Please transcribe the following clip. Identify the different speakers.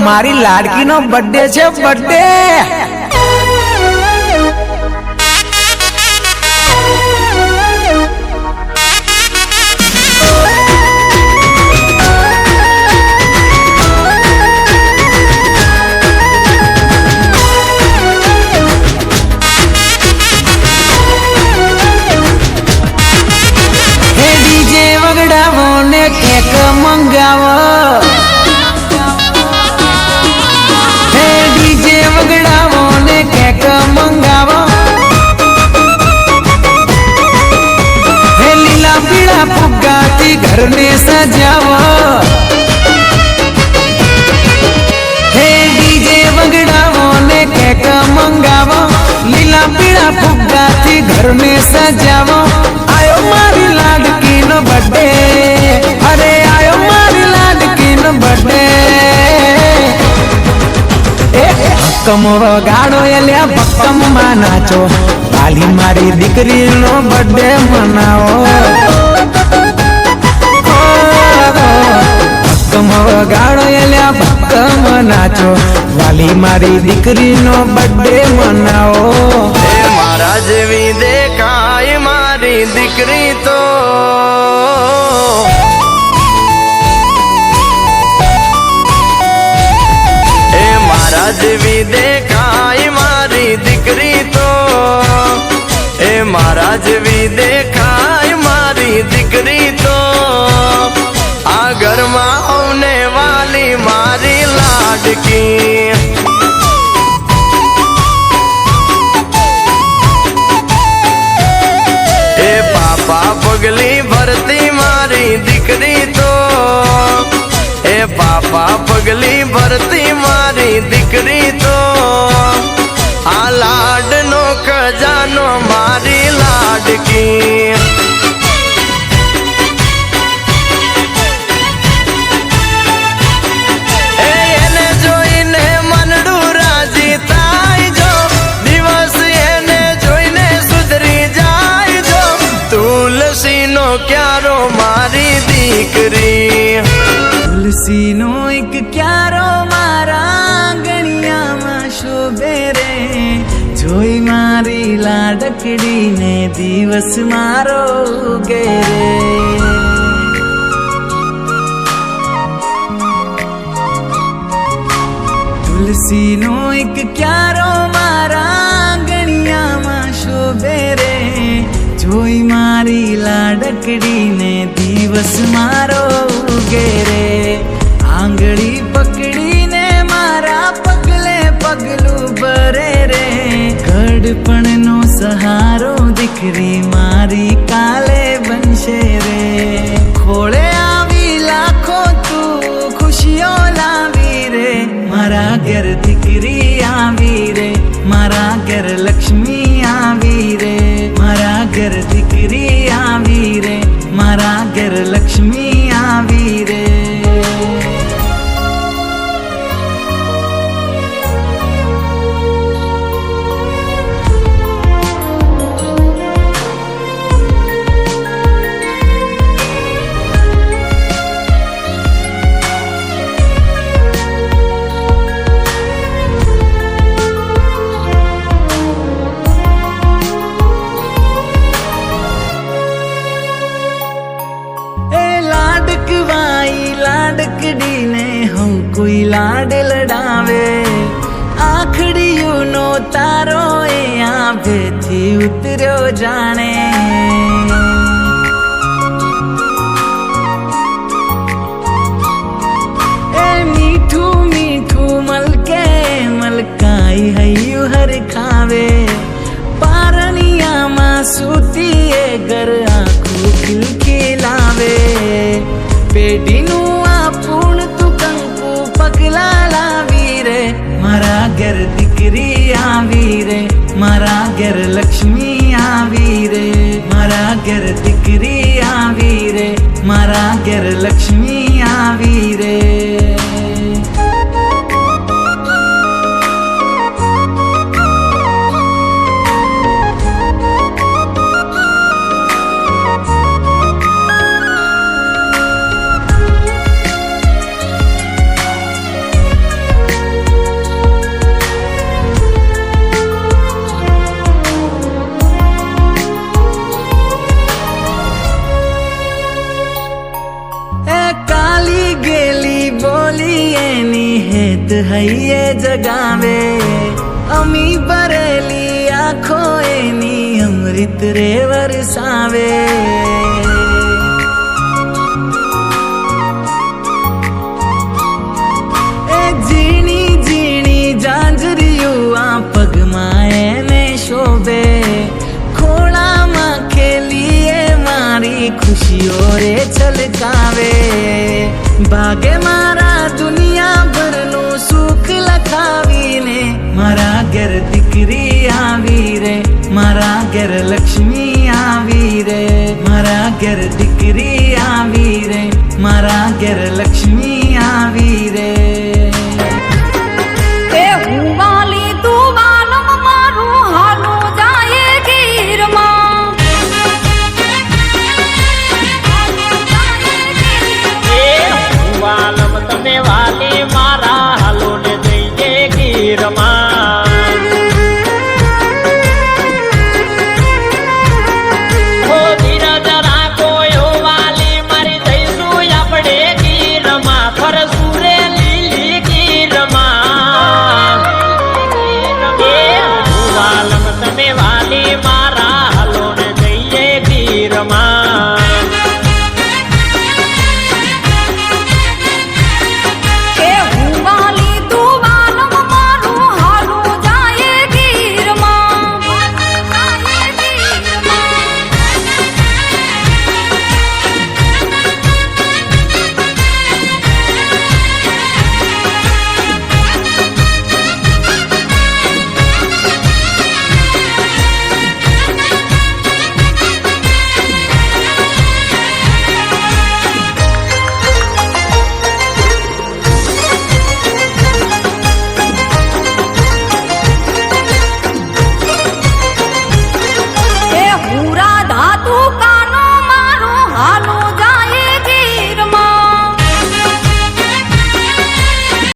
Speaker 1: મારી લાડકીનો બર્થડે છે, birthday. Cake मंगावो हे DJ वगड़ावो ने केक मंगावो हे लीला पीला फुग्गाती घर ने सजावो हे डीजे वगड़ावो ने केक मंगावो लीला पीला फुग्गाती घर में सजावो आयो मारी लाडकी नो बर्थडे अरे आयो मारी लाडकी नो बर्थडे भक्कम वगाड़ो एल्या भक्कम में नाचो वाली मारी दीकरी नो बर्थडे मनाओ भक्कम वगाड़ो एल्या भक्कम नाचो वाली मारी दीकरी नो बर्थडे मनाओ
Speaker 2: मारा जेवी देखाय मारी दीकरी तो मारा जेवी देखाय मारी दीकरी तो मारा जेवी देखाय मारी दीकरी तो आ घर में होने वाली मारी लाडकी पापा पगली भरती मारी दीकरी तो पापा पगली भरती मारी दीकरी तो आ लाड नो खजानो मारी लाडकी एने जोईने मनडू राजी थाय जो दिवस एने जोईने सुधरी जाय जो तुलसी नो क्यारो मारी दीकरी
Speaker 3: तुलसी नो एक क्यारो मारा गणिया में शोभे रे जोई मारी लाडकड़ी ने दिवस मारो गे रे तुलसी नो एक क्यारो मारा गणिया में शोभे रे जोई मारी लाडकड़ी ने दिवस मारो गे रे आंगड़ी पकड़ी ने मारा पगले पगलू बरे रे गड़पण नो सहारो दीकरी मारी काले बनशे रे खोले आवी लाखो तू खुशियों लावी रे मारा घर दीकरी आवी रे मारा घर लक्ष्मी आवी रे मारा घर दीकरी आवी रे मारा घर लक्ष्मी आवी रे लाडकड़ी ने हम कोई लाड लड़ावे आखड़ी नो तारो यहाँ बेथी उतरो जाने ए मीठू मीठू मलके मलकाई हयू हर खावे पारनिया माँ सूती घर आँखों खिलखिलावे पेटी नु आपूण तू कंकु पगला लावी रे मारा घर दीकरी आवी रे मारा घर लक्ष्मी आवी रे मारा घर दीकरी आवी रे मारा घर लक्ष्मी आवी रे પ્રીત હૈયે જગાવે અમી ભરેલી આંખો એની અમૃત રે વરસાવે એ ઝીણી ઝીણી જાંજરીયું આ પગમાં એને શોભે ખોળામાં ખેલીએ મારી ખુશીઓ રે છલકાવે ભાગે મારા દુનિયાભરનું સુખ લખાવીને મારા ઘર દીકરી